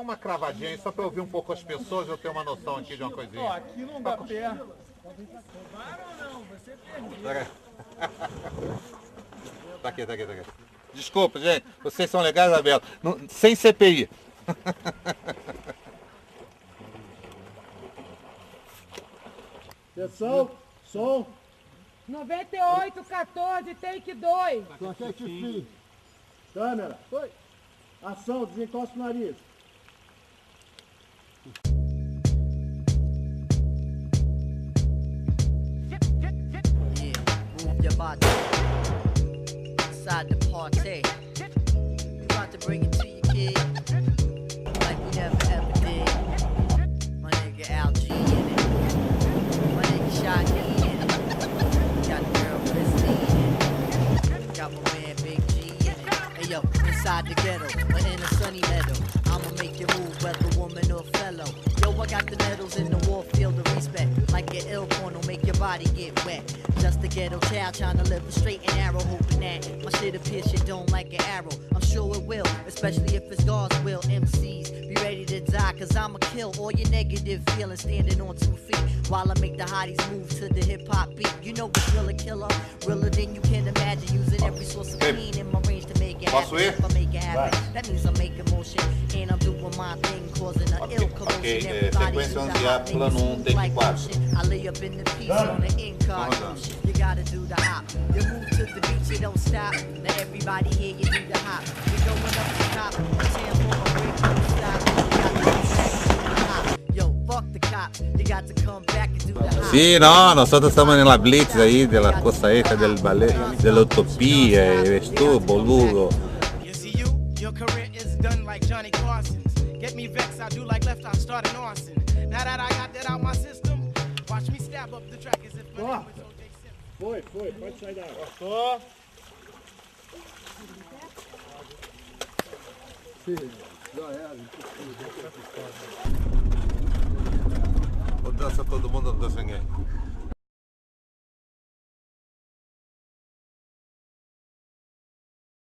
uma cravadinha aí, só para ouvir um pouco as pessoas, eu ter uma noção aqui de uma coisinha. Ó, aqui não dá pé. Roubaram ou não? Você perdeu. Tá aqui. Desculpa, gente. Vocês são legais, Abel. Sem CPI. Atenção, som. 98, 14, take 2. Protect fim. Câmera. Foi. Ação, desencosta o nariz. Yeah, move your body inside the party. We about to bring it to you, kid, like we never ever did. My nigga LG in it, my nigga Shaggy in it. Got the girl Christy in it, got my man Big G in it. Hey yo, inside the ghetto, or in a sunny meadow, I'ma make you move, whether woman or fellow. Yo, I got the medals in the war field of respect. Like your ill porno, make your body get wet. Just a ghetto child trying to live a straight and narrow, hoping that my shit'll pierce your dome like an arrow. I'm sure it will, especially if it's God's will. MCs, be ready to die, cause I'ma kill all your negative feelings standing on 2 feet. While I make the hotties move to the hip hop beat. You know what's real a killer, realer than you can imagine. Using every source of pain in my range to make it happen. If I make it happen, that means I'm making motion. And I'm doing my thing, causing an ill commotion. Sequência 11A, plano 1, take 4. I lay up in the piece on the incognito. You gotta do the hop. You move to the beat, you don't stop. Let everybody hear you do the hop. You're going up the top. Tempo, a break, don't stop. You gotta do the hop. Yo, fuck the cop. You got to come back and do the hop. Sì, no, nosotros estamos en la blitz ahí de la costa esta del ballet, de la utopía, ves tú, boludo. You see your career is done like Johnny Carson's. Get me vexed, I do like left, I start an arson. Now that I got that out my system, watch me stab up the track as if my name was O.J. Simpson. Foi, pode sair da água. Tô. Ou dança todo mundo, não dança ninguém.